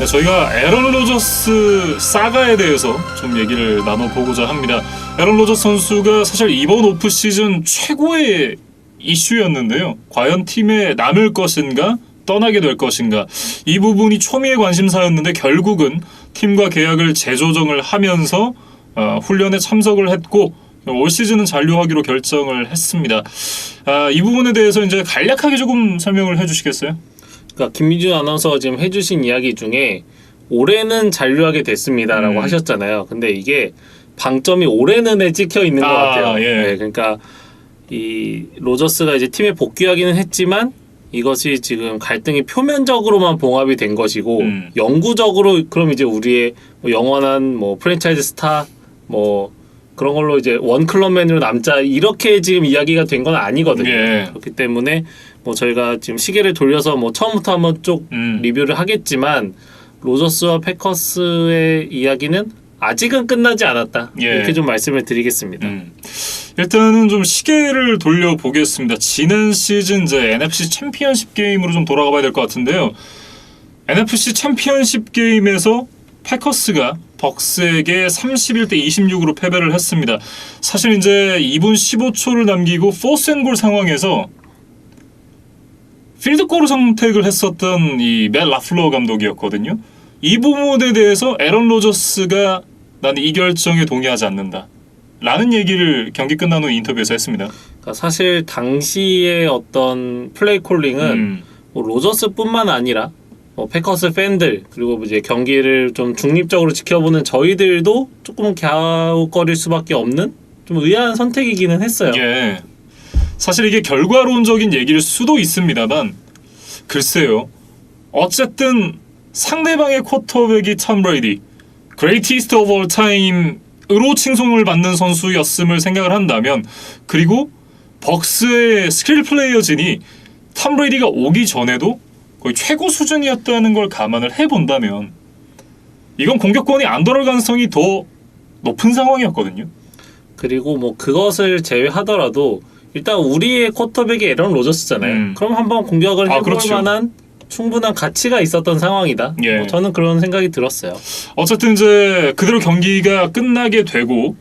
네, 저희가 에런 로저스 사가에 대해서 좀 얘기를 나눠보고자 합니다. 에런 로저스 선수가 사실 이번 오프 시즌 최고의 이슈였는데요. 과연 팀에 남을 것인가 떠나게 될 것인가, 이 부분이 초미의 관심사였는데 결국은 팀과 계약을 재조정을 하면서 훈련에 참석을 했고 올 시즌은 잔류하기로 결정을 했습니다. 이 부분에 대해서 이제 간략하게 조금 설명을 해주시겠어요? 그러니까 김민준 아나운서가 지금 해주신 이야기 중에 올해는 잔류하게 됐습니다라고 하셨잖아요. 근데 이게 방점이 올해는에 찍혀 있는 것 같아요. 예. 네, 그러니까 이 로저스가 이제 팀에 복귀하기는 했지만 이것이 지금 갈등이 표면적으로만 봉합이 된 것이고 영구적으로 그럼 이제 우리의 뭐 영원한 뭐 프랜차이즈 스타 뭐 그런 걸로 이제 원 클럽맨으로 남자 이렇게 지금 이야기가 된 건 아니거든요. 예. 그렇기 때문에 뭐 저희가 지금 시계를 돌려서 뭐 처음부터 한번 쭉 리뷰를 하겠지만 로저스와 패커스의 이야기는 아직은 끝나지 않았다. 예. 이렇게 좀 말씀을 드리겠습니다. 일단은 좀 시계를 돌려보겠습니다. 지난 시즌 이제 NFC 챔피언십 게임으로 좀 돌아가 봐야 될 것 같은데요. NFC 챔피언십 게임에서 패커스가 벅스에게 31대 26으로 패배를 했습니다. 사실 이제 2분 15초를 남기고 포스앤골 상황에서 필드골을 선택을 했었던 이 맷 라플러 감독이었거든요. 이 부분에 대해서 에런 로저스가 나는 이 결정에 동의하지 않는다 라는 얘기를 경기 끝난 후 인터뷰에서 했습니다. 그러니까 사실 당시의 어떤 플레이 콜링은 뭐 로저스뿐만 아니라 뭐 패커스 팬들 그리고 이제 경기를 좀 중립적으로 지켜보는 저희들도 조금 갸웃거릴 수밖에 없는 좀 의아한 선택이기는 했어요. 예. 사실 이게 결과론적인 얘기일 수도 있습니다만 글쎄요. 어쨌든 상대방의 쿼터백이 톰 브레이디, greatest of all time으로 칭송을 받는 선수였음을 생각을 한다면, 그리고 벅스의 스킬 플레이어진이 톰 브레이디가 오기 전에도 거의 최고 수준이었다는 걸 감안을 해본다면 이건 공격권이 안 돌아갈 가능성이 더 높은 상황이었거든요. 그리고 뭐 그것을 제외하더라도 일단 우리의 쿼터백이 에런 로저스잖아요. 그럼 한번 공격을 해볼 그렇죠. 만한 충분한 가치가 있었던 상황이다. 예. 뭐 저는 그런 생각이 들었어요. 어쨌든 이제 그대로 경기가 끝나게 되고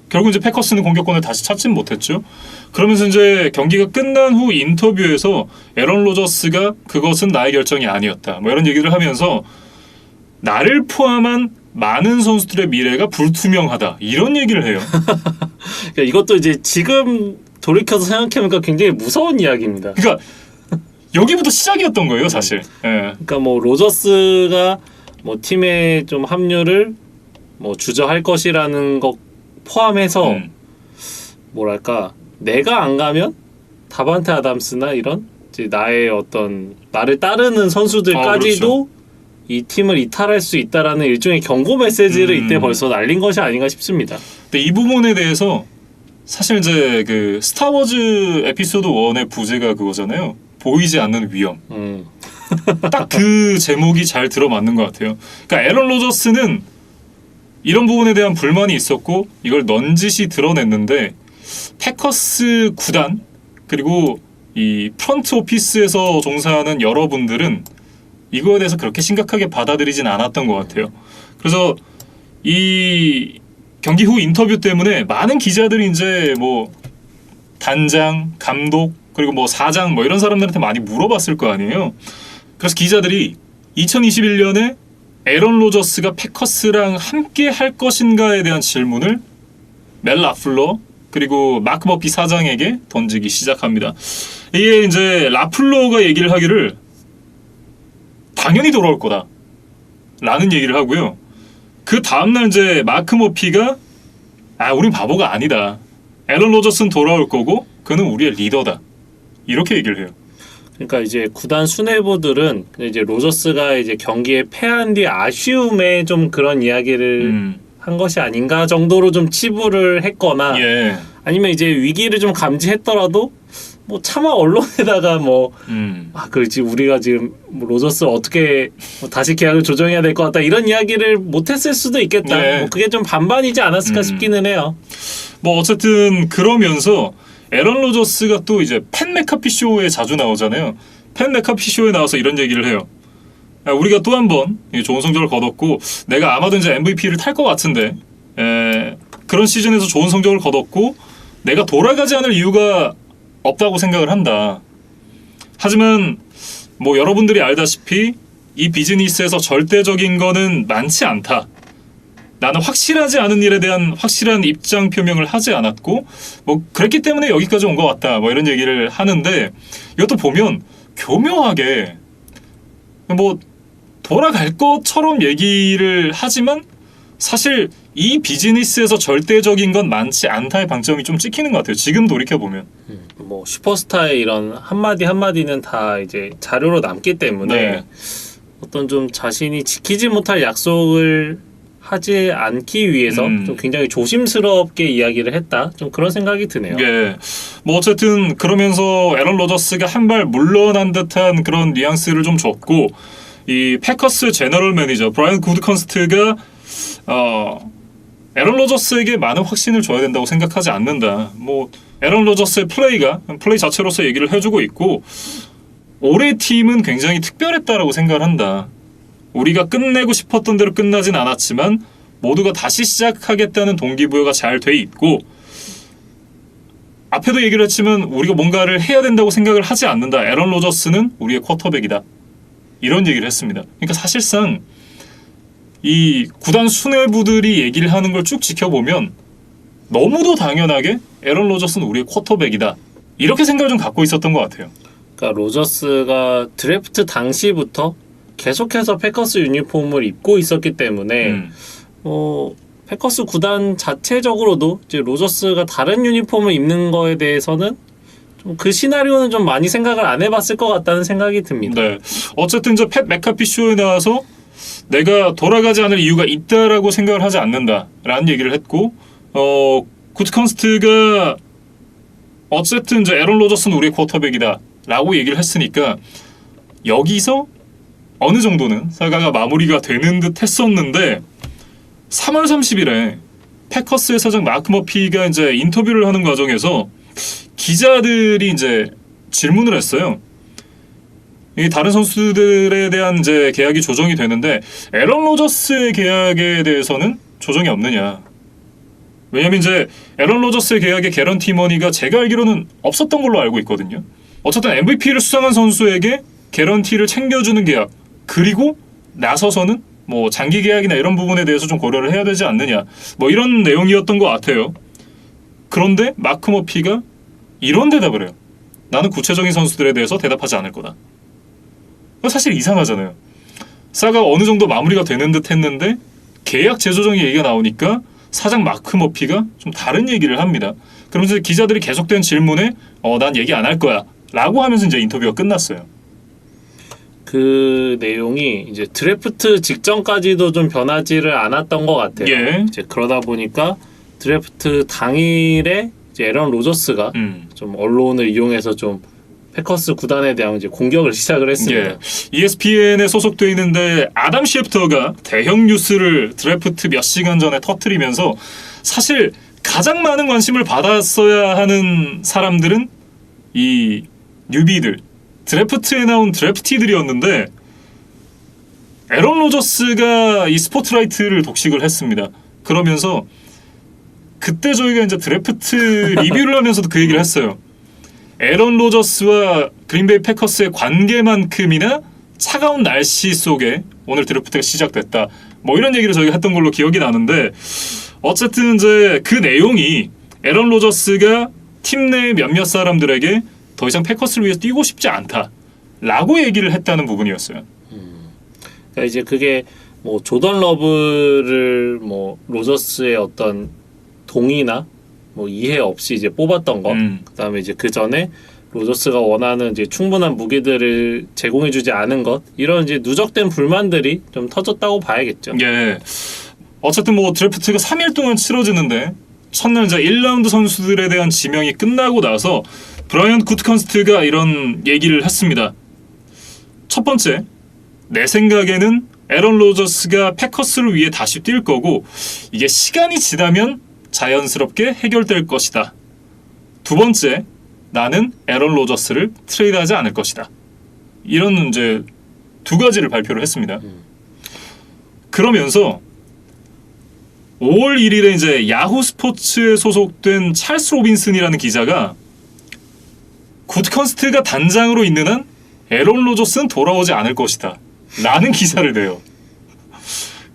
결국 이제 패커스는 공격권을 다시 찾진 못했죠. 그러면서 이제 경기가 끝난 후 인터뷰에서 에런 로저스가 그것은 나의 결정이 아니었다, 뭐 이런 얘기를 하면서 나를 포함한 많은 선수들의 미래가 불투명하다 이런 얘기를 해요. 그러니까 이것도 이제 지금 돌이켜서 생각해보니까 굉장히 무서운 이야기입니다. 그러니까 여기부터 시작이었던 거예요, 사실. 예. 그러니까 뭐 로저스가 뭐 팀의 좀 합류를 뭐 주저할 것이라는 것 포함해서 뭐랄까 내가 안 가면 다반테 아담스나 이런 이제 나의 어떤 나를 따르는 선수들까지도 그렇죠. 이 팀을 이탈할 수 있다라는 일종의 경고 메시지를 이때 벌써 날린 것이 아닌가 싶습니다. 근데 이 부분에 대해서 사실 이제 그 스타워즈 에피소드 1의 부제가 그거잖아요. 보이지 않는 위험. 딱 그 제목이 잘 들어맞는 것 같아요. 그러니까 에런 로저스는 이런 부분에 대한 불만이 있었고 이걸 넌지시 드러냈는데 패커스 구단 그리고 이 프런트 오피스에서 종사하는 여러분들은 이거에 대해서 그렇게 심각하게 받아들이진 않았던 것 같아요. 그래서 이 경기 후 인터뷰 때문에 많은 기자들이 이제 뭐 단장, 감독 그리고 뭐 사장 뭐 이런 사람들한테 많이 물어봤을 거 아니에요. 그래서 기자들이 2021년에 에런 로저스가 패커스랑 함께 할 것인가에 대한 질문을 멜 라플러 그리고 마크 머피 사장에게 던지기 시작합니다. 이게 이제 라플러가 얘기를 하기를 당연히 돌아올 거다 라는 얘기를 하고요. 그 다음날 이제 마크 머피가 우린 바보가 아니다. 에런 로저스는 돌아올 거고 그는 우리의 리더다. 이렇게 얘기를 해요. 그러니까 이제 구단 수뇌부들은 이제 로저스가 이제 경기에 패한 뒤 아쉬움에 좀 그런 이야기를 한 것이 아닌가 정도로 좀 치부를 했거나 예. 아니면 이제 위기를 좀 감지했더라도 뭐 차마 언론에다가 뭐 그렇지 우리가 지금 뭐 로저스 어떻게 뭐 다시 계약을 조정해야 될 것 같다 이런 이야기를 못했을 수도 있겠다. 네. 뭐 그게 좀 반반이지 않았을까 싶기는 해요. 뭐 어쨌든 그러면서 에런 로저스가 또 이제 팬 맥카피 쇼에 자주 나오잖아요. 팬 맥카피 쇼에 나와서 이런 얘기를 해요. 우리가 또 한 번 좋은 성적을 거뒀고 내가 아마도 이제 MVP를 탈 것 같은데 그런 시즌에서 좋은 성적을 거뒀고 내가 돌아가지 않을 이유가 없다고 생각을 한다. 하지만 뭐 여러분들이 알다시피 이 비즈니스에서 절대적인 거는 많지 않다. 나는 확실하지 않은 일에 대한 확실한 입장 표명을 하지 않았고 뭐 그랬기 때문에 여기까지 온 것 같다. 뭐 이런 얘기를 하는데 이것도 보면 교묘하게 뭐 돌아갈 것처럼 얘기를 하지만 사실 이 비즈니스에서 절대적인 건 많지 않다의 방점이 좀 찍히는 것 같아요. 지금 돌이켜보면. 뭐 슈퍼스타의 이런 한마디 한마디는 다 이제 자료로 남기 때문에 네. 어떤 좀 자신이 지키지 못할 약속을 하지 않기 위해서 좀 굉장히 조심스럽게 이야기를 했다. 좀 그런 생각이 드네요. 예. 뭐 어쨌든 그러면서 애런 로저스가 한 발 물러난 듯한 그런 뉘앙스를 좀 줬고 이 패커스 제너럴 매니저 브라이언 구드컨스트가 애런 로저스에게 많은 확신을 줘야 된다고 생각하지 않는다. 뭐 애런 로저스의 플레이 자체로서 얘기를 해주고 있고 올해 팀은 굉장히 특별했다라고 생각을 한다. 우리가 끝내고 싶었던 대로 끝나진 않았지만 모두가 다시 시작하겠다는 동기부여가 잘 돼 있고 앞에도 얘기를 했지만 우리가 뭔가를 해야 된다고 생각을 하지 않는다. 애런 로저스는 우리의 쿼터백이다. 이런 얘기를 했습니다. 그러니까 사실상 이 구단 수뇌부들이 얘기를 하는 걸 쭉 지켜보면 너무도 당연하게 애런 로저스는 우리의 쿼터백이다. 이렇게 생각을 좀 갖고 있었던 것 같아요. 그러니까 로저스가 드래프트 당시부터 계속해서 패커스 유니폼을 입고 있었기 때문에 패커스 구단 자체적으로도 이제 로저스가 다른 유니폼을 입는 거에 대해서는 좀 그 시나리오는 좀 많이 생각을 안 해봤을 것 같다는 생각이 듭니다. 네. 어쨌든 저 팻 맥카피 쇼에 나와서 내가 돌아가지 않을 이유가 있다라고 생각을 하지 않는다라는 얘기를 했고 구드컨스트가 어쨌든 이제 애런 로저스는 우리의 쿼터백이다라고 얘기를 했으니까 여기서 어느 정도는 사가가 마무리가 되는 듯 했었는데 3월 30일에 패커스의 사장 마크 머피가 이제 인터뷰를 하는 과정에서 기자들이 이제 질문을 했어요. 이 다른 선수들에 대한 이제 계약이 조정이 되는데 애런 로저스의 계약에 대해서는 조정이 없느냐. 왜냐면 이제 애런 로저스의 계약에 개런티 머니가 제가 알기로는 없었던 걸로 알고 있거든요. 어쨌든 MVP를 수상한 선수에게 개런티를 챙겨주는 계약 그리고 나서서는 뭐 장기 계약이나 이런 부분에 대해서 좀 고려를 해야 되지 않느냐 뭐 이런 내용이었던 것 같아요. 그런데 마크 머피가 이런 대답을 해요. 나는 구체적인 선수들에 대해서 대답하지 않을 거다. 사실 이상하잖아요. 사가 어느 정도 마무리가 되는 듯 했는데 계약 재조정의 얘기가 나오니까 사장 마크 머피가 좀 다른 얘기를 합니다. 그러면서 기자들이 계속된 질문에 난 얘기 안 할 거야 라고 하면서 이제 인터뷰가 끝났어요. 그 내용이 이제 드래프트 직전까지도 좀 변하지를 않았던 것 같아요. 예. 이제 그러다 보니까 드래프트 당일에 이제 애런 로저스가 좀 언론을 이용해서 좀 패커스 구단에 대한 이제 공격을 시작을 했습니다. 예. ESPN에 소속돼 있는데 아담 셰프터가 대형 뉴스를 드래프트 몇 시간 전에 터뜨리면서 사실 가장 많은 관심을 받았어야 하는 사람들은 이 뉴비들 드래프트에 나온 드래프티들이었는데 애런 로저스가 이 스포트라이트를 독식을 했습니다. 그러면서 그때 저희가 이제 드래프트 리뷰를 하면서도 그 얘기를 했어요. 애런 로저스와 그린베이 패커스의 관계만큼이나 차가운 날씨 속에 오늘 드래프트가 시작됐다. 뭐 이런 얘기를 저희가 했던 걸로 기억이 나는데 어쨌든 이제 그 내용이 애런 로저스가 팀 내 몇몇 사람들에게 더 이상 패커스를 위해서 뛰고 싶지 않다라고 얘기를 했다는 부분이었어요. 그러니까 이제 그게 뭐 조던 러브를 뭐 로저스의 어떤 동의나 뭐 이해 없이 이제 뽑았던 것, 그다음에 이제 그 전에 로저스가 원하는 이제 충분한 무기들을 제공해주지 않은 것, 이런 이제 누적된 불만들이 좀 터졌다고 봐야겠죠. 예. 어쨌든 뭐 드래프트가 3일 동안 치러지는데 첫날 이제 1라운드 선수들에 대한 지명이 끝나고 나서 브라이언 구드컨스트가 이런 얘기를 했습니다. 첫 번째, 내 생각에는 애런 로저스가 패커스를 위해 다시 뛸 거고 이게 시간이 지나면 자연스럽게 해결될 것이다. 두 번째, 나는 애런 로저스를 트레이드하지 않을 것이다. 이런 이제 두 가지를 발표를 했습니다. 그러면서 5월 1일에 이제 야후 스포츠에 소속된 찰스 로빈슨이라는 기자가 구드컨스트가 단장으로 있는 한 에런 로저스는 돌아오지 않을 것이다 라는 기사를 내요.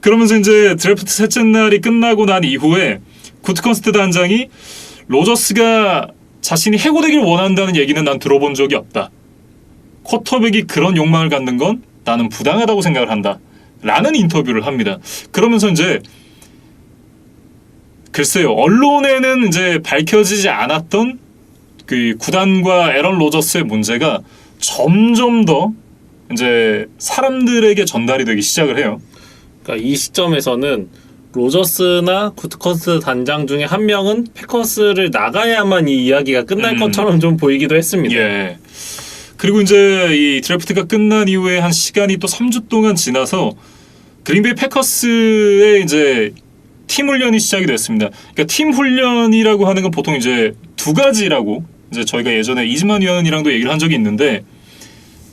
그러면서 이제 드래프트 셋째 날이 끝나고 난 이후에 구드컨스트 단장이 로저스가 자신이 해고되길 원한다는 얘기는 난 들어본 적이 없다. 쿼터백이 그런 욕망을 갖는 건 나는 부당하다고 생각을 한다. 라는 인터뷰를 합니다. 그러면서 이제 글쎄요, 언론에는 이제 밝혀지지 않았던 그 구단과 에런 로저스의 문제가 점점 더 이제 사람들에게 전달이 되기 시작을 해요. 그러니까 이 시점에서는 로저스나 구드컨스트 단장 중에 한 명은 패커스를 나가야만 이 이야기가 끝날 것처럼 좀 보이기도 했습니다. 예. 그리고 이제 이 드래프트가 끝난 이후에 한 시간이 또 3주 동안 지나서 그린베이 패커스의 이제 팀 훈련이 시작이 됐습니다. 그러니까 팀 훈련이라고 하는 건 보통 이제 두 가지라고 이제 저희가 예전에 이즈만 위원이랑도 얘기를 한 적이 있는데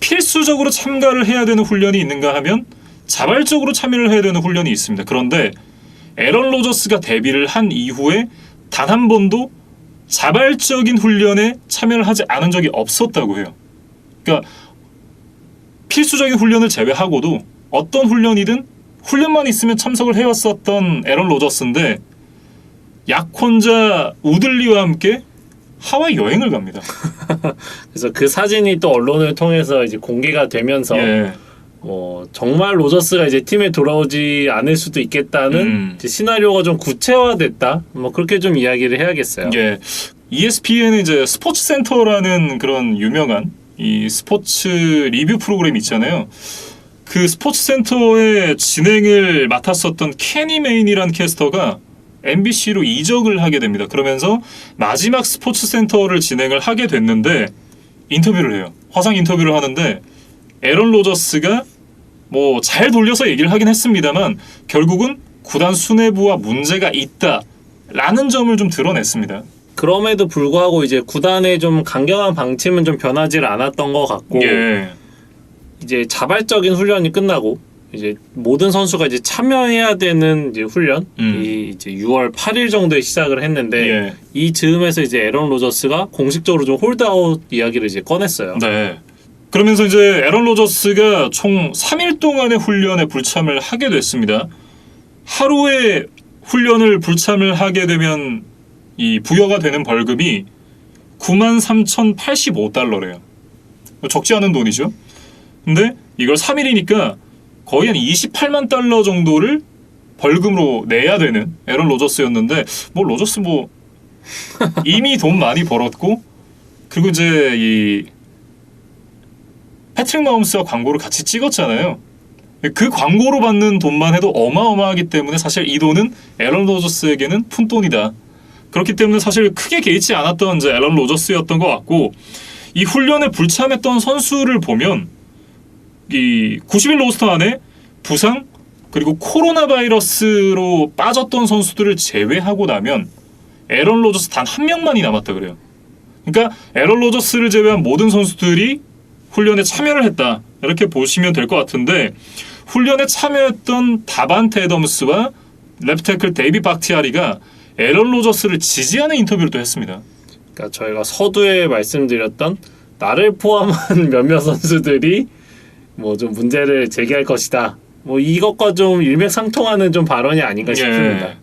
필수적으로 참가를 해야 되는 훈련이 있는가 하면 자발적으로 참여를 해야 되는 훈련이 있습니다. 그런데 에런 로저스가 데뷔를 한 이후에 단 한 번도 자발적인 훈련에 참여를 하지 않은 적이 없었다고 해요. 그러니까 필수적인 훈련을 제외하고도 어떤 훈련이든 훈련만 있으면 참석을 해왔었던 에런 로저스인데 약혼자 우들리와 함께 하와이 여행을 갑니다. 그래서 그 사진이 또 언론을 통해서 이제 공개가 되면서 예. 정말 로저스가 이제 팀에 돌아오지 않을 수도 있겠다는 이제 시나리오가 좀 구체화됐다. 뭐 그렇게 좀 이야기를 해야겠어요. 예. ESPN은 이제 스포츠 센터라는 그런 유명한 이 스포츠 리뷰 프로그램 있잖아요. 그 스포츠 센터의 진행을 맡았었던 케니 메인이라는 캐스터가 MBC로 이적을 하게 됩니다. 그러면서 마지막 스포츠 센터를 진행을 하게 됐는데 인터뷰를 해요. 화상 인터뷰를 하는데 에런 로저스가 뭐 잘 돌려서 얘기를 하긴 했습니다만 결국은 구단 수뇌부와 문제가 있다라는 점을 좀 드러냈습니다. 그럼에도 불구하고 이제 구단의 좀 강경한 방침은 좀 변하지 않았던 것 같고 예. 이제 자발적인 훈련이 끝나고 이제 모든 선수가 이제 참여해야 되는 이제 훈련 이 이제 6월 8일 정도에 시작을 했는데 예. 이 즈음에서 이제 에런 로저스가 공식적으로 좀 홀드아웃 이야기를 이제 꺼냈어요. 네. 그러면서 이제 에런 로저스가 총 3일 동안의 훈련에 불참을 하게 됐습니다. 하루에 훈련을 불참을 하게 되면 이 부여가 되는 벌금이 93,085달러래요. 적지 않은 돈이죠. 근데 이걸 3일이니까 거의 한 28만 달러 정도를 벌금으로 내야 되는 에런 로저스였는데 뭐 로저스 뭐 이미 돈 많이 벌었고 그리고 이제 이 패트릭 마홈스와 광고를 같이 찍었잖아요. 그 광고로 받는 돈만 해도 어마어마하기 때문에 사실 이 돈은 에런 로저스에게는 푼돈이다. 그렇기 때문에 사실 크게 개의치 않았던 이제 에런 로저스였던 것 같고 이 훈련에 불참했던 선수를 보면 이 90일 로스터 안에 부상 그리고 코로나 바이러스로 빠졌던 선수들을 제외하고 나면 에런 로저스 단 한 명만이 남았다 그래요. 그러니까 에런 로저스를 제외한 모든 선수들이 훈련에 참여를 했다. 이렇게 보시면 될 것 같은데 훈련에 참여했던 다반테 애덤스와 레프트 태클 데이비 박티아리가 에런 로저스를 지지하는 인터뷰를 또 했습니다. 그러니까 저희가 서두에 말씀드렸던 나를 포함한 몇몇 선수들이 뭐 좀 문제를 제기할 것이다. 뭐 이것과 좀 일맥상통하는 좀 발언이 아닌가 싶습니다. 예.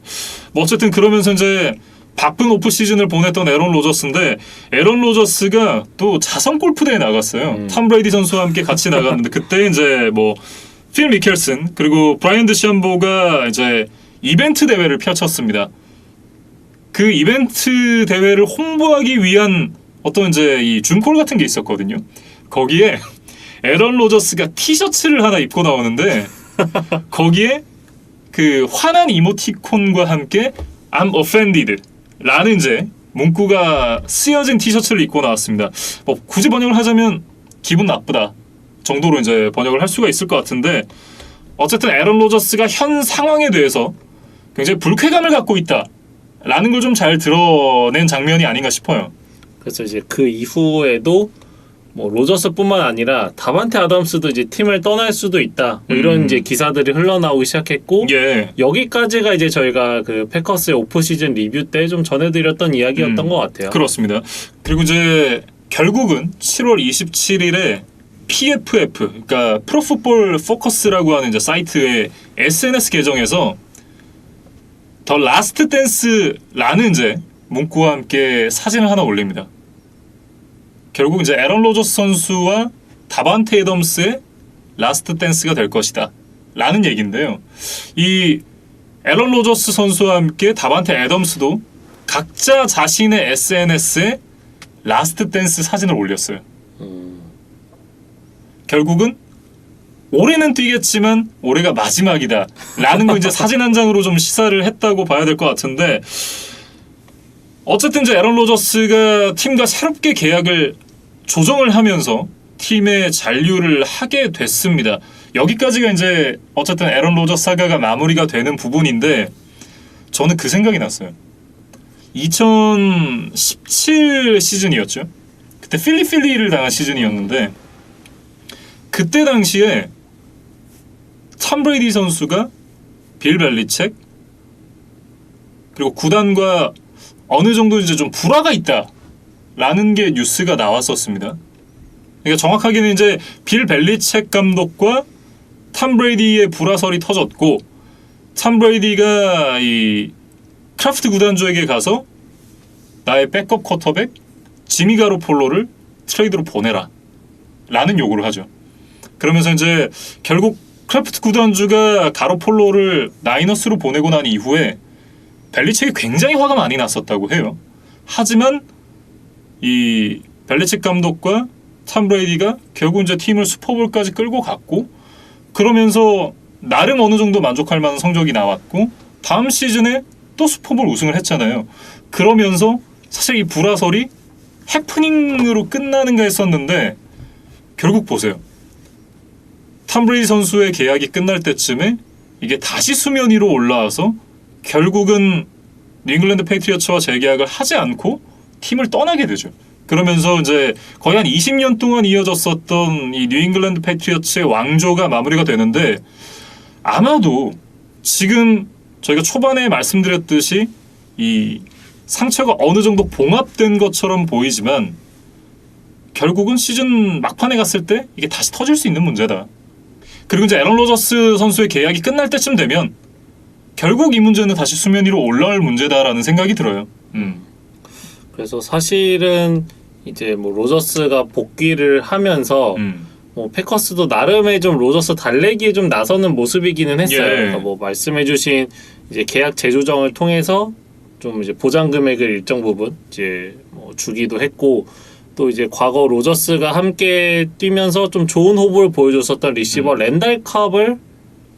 뭐 어쨌든 그러면서 이제 바쁜 오프 시즌을 보냈던 에런 로저스인데 에런 로저스가 또 자선 골프 대회에 나갔어요. 톰 브레이디 선수와 함께 같이 나갔는데 그때 이제 뭐 필 미켈슨 그리고 브라이언 드샴보가 이제 이벤트 대회를 펼쳤습니다. 그 이벤트 대회를 홍보하기 위한 어떤 이제 이 준콜 같은 게 있었거든요. 거기에 에런 로저스가 티셔츠를 하나 입고 나오는데 거기에 그 화난 이모티콘과 함께 I'm offended 라는 이제 문구가 쓰여진 티셔츠를 입고 나왔습니다. 뭐 굳이 번역을 하자면 기분 나쁘다 정도로 이제 번역을 할 수가 있을 것 같은데 어쨌든 에런 로저스가 현 상황에 대해서 굉장히 불쾌감을 갖고 있다라는 걸 좀 잘 드러낸 장면이 아닌가 싶어요. 그래서 이제 그 이후에도 뭐 로저스뿐만 아니라 다반테 아담스도 이제 팀을 떠날 수도 있다. 뭐 이런 이제 기사들이 흘러나오기 시작했고 예. 여기까지가 이제 저희가 그 패커스의 오프 시즌 리뷰 때 좀 전해드렸던 이야기였던 것 같아요. 그렇습니다. 그리고 이제 결국은 7월 27일에 PFF, 그러니까 프로풋볼 포커스라고 하는 이제 사이트의 SNS 계정에서 더 라스트 댄스라는 이제 문구와 함께 사진을 하나 올립니다. 결국 이제 애런 로저스 선수와 다반테 애덤스의 라스트 댄스가 될 것이다 라는 얘기인데요. 이 애런 로저스 선수와 함께 다반테 애덤스도 각자 자신의 SNS에 라스트 댄스 사진을 올렸어요. 결국은 올해는 뛰겠지만 올해가 마지막이다 라는 거 이제 사진 한 장으로 좀 시사를 했다고 봐야 될 것 같은데, 어쨌든 이제 애런 로저스가 팀과 새롭게 계약을 조정을 하면서 팀의 잔류를 하게 됐습니다. 여기까지가 이제 어쨌든 애런 로저스 사가가 마무리가 되는 부분인데, 저는 그 생각이 났어요. 2017 시즌이었죠. 그때 필리를 당한 시즌이었는데, 그때 당시에 톰 브레이디 선수가 빌 벨리책 그리고 구단과 어느 정도 이제 좀 불화가 있다라는 게 뉴스가 나왔었습니다. 그러니까 정확하게는 이제 빌 벨리책 감독과 톰 브레이디의 불화설이 터졌고, 톰 브레이디가 이 크라프트 구단주에게 가서 나의 백업 쿼터백 지미 가로폴로를 트레이드로 보내라 라는 요구를 하죠. 그러면서 이제 결국 크래프트 구단주가 가로폴로를 나이너스로 보내고 난 이후에 벨리책이 굉장히 화가 많이 났었다고 해요. 하지만 이 벨리책 감독과 톰 브레이디가 결국 이제 팀을 슈퍼볼까지 끌고 갔고, 그러면서 나름 어느 정도 만족할 만한 성적이 나왔고 다음 시즌에 또 슈퍼볼 우승을 했잖아요. 그러면서 사실 이 불화설이 해프닝으로 끝나는가 했었는데, 결국 보세요. 톰 브레이디 선수의 계약이 끝날 때쯤에 이게 다시 수면 위로 올라와서 결국은 잉글랜드 페이트리어츠와 재계약을 하지 않고 팀을 떠나게 되죠. 그러면서 이제 거의 한 20년 동안 이어졌었던 이 뉴잉글랜드 페이트리어츠의 왕조가 마무리가 되는데, 아마도 지금 저희가 초반에 말씀드렸듯이 이 상처가 어느 정도 봉합된 것처럼 보이지만 결국은 시즌 막판에 갔을 때 이게 다시 터질 수 있는 문제다. 그리고 이제 애런 로저스 선수의 계약이 끝날 때쯤 되면 결국 이 문제는 다시 수면 위로 올라올 문제다라는 생각이 들어요. 그래서 사실은 이제 뭐 로저스가 복귀를 하면서 뭐 패커스도 나름의 좀 로저스 달래기에 좀 나서는 모습이기는 했어요. 예. 그러니까 뭐 말씀해주신 이제 계약 재조정을 통해서 좀 이제 보장 금액을 일정 부분 이제 뭐 주기도 했고, 또 이제 과거 로저스가 함께 뛰면서 좀 좋은 호흡을 보여줬었던 리시버 랜달 컵을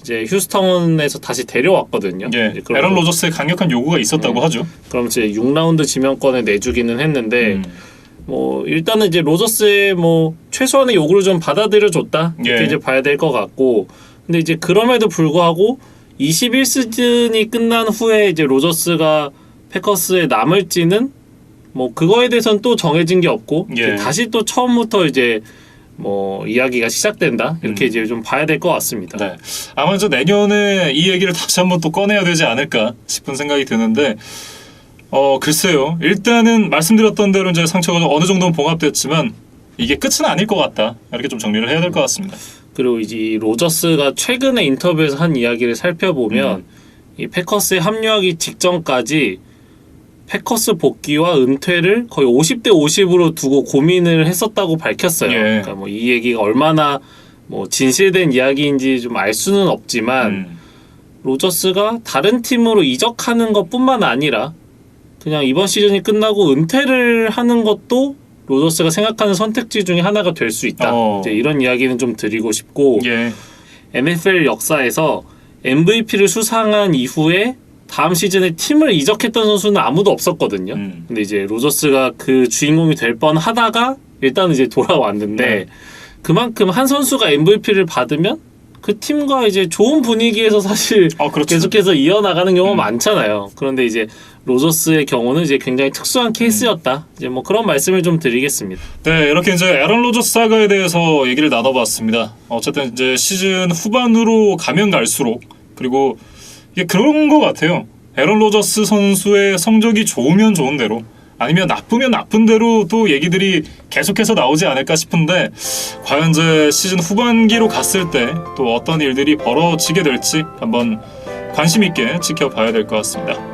이제 휴스턴에서 다시 데려왔거든요. 예. 애런 로저스의 강력한 요구가 있었다고 하죠. 그럼 이제 6라운드 지명권을 내주기는 했는데 뭐 일단은 이제 로저스의 뭐 최소한의 요구를 좀 받아들여줬다 이렇게 예. 이제 봐야 될 것 같고, 근데 이제 그럼에도 불구하고 21시즌이 끝난 후에 이제 로저스가 패커스에 남을지는 뭐 그거에 대해서는 또 정해진 게 없고 예. 다시 또 처음부터 이제 뭐 이야기가 시작된다 이렇게 이제 좀 봐야 될 것 같습니다. 네. 아마 저 내년에 이 얘기를 다시 한번 또 꺼내야 되지 않을까 싶은 생각이 드는데, 글쎄요. 일단은 말씀드렸던 대로 이제 상처가 좀 어느 정도는 봉합됐지만 이게 끝은 아닐 것 같다. 이렇게 좀 정리를 해야 될 것 같습니다. 그리고 이제 이 로저스가 최근에 인터뷰에서 한 이야기를 살펴보면 이 패커스에 합류하기 직전까지 패커스 복귀와 은퇴를 거의 50대 50으로 두고 고민을 했었다고 밝혔어요. 예. 그러니까 뭐 이 얘기가 얼마나 뭐 진실된 이야기인지 좀 알 수는 없지만 로저스가 다른 팀으로 이적하는 것뿐만 아니라 그냥 이번 시즌이 끝나고 은퇴를 하는 것도 로저스가 생각하는 선택지 중에 하나가 될 수 있다. 이제 이런 이야기는 좀 드리고 싶고, 예. NFL 역사에서 MVP를 수상한 이후에 다음 시즌에 팀을 이적했던 선수는 아무도 없었거든요. 근데 이제 로저스가 그 주인공이 될 뻔하다가 일단 이제 돌아왔는데 그만큼 한 선수가 MVP를 받으면 그 팀과 이제 좋은 분위기에서 사실 그렇죠. 계속해서 이어나가는 경우가 많잖아요. 그런데 이제 로저스의 경우는 이제 굉장히 특수한 케이스였다. 이제 뭐 그런 말씀을 좀 드리겠습니다. 네, 이렇게 이제 에런 로저스 사가에 대해서 얘기를 나눠봤습니다. 어쨌든 이제 시즌 후반으로 가면 갈수록 그리고 이게 그런 것 같아요. 에런 로저스 선수의 성적이 좋으면 좋은 대로 아니면 나쁘면 나쁜 대로 또 얘기들이 계속해서 나오지 않을까 싶은데 과연 이제 시즌 후반기로 갔을 때 또 어떤 일들이 벌어지게 될지 한번 관심 있게 지켜봐야 될 것 같습니다.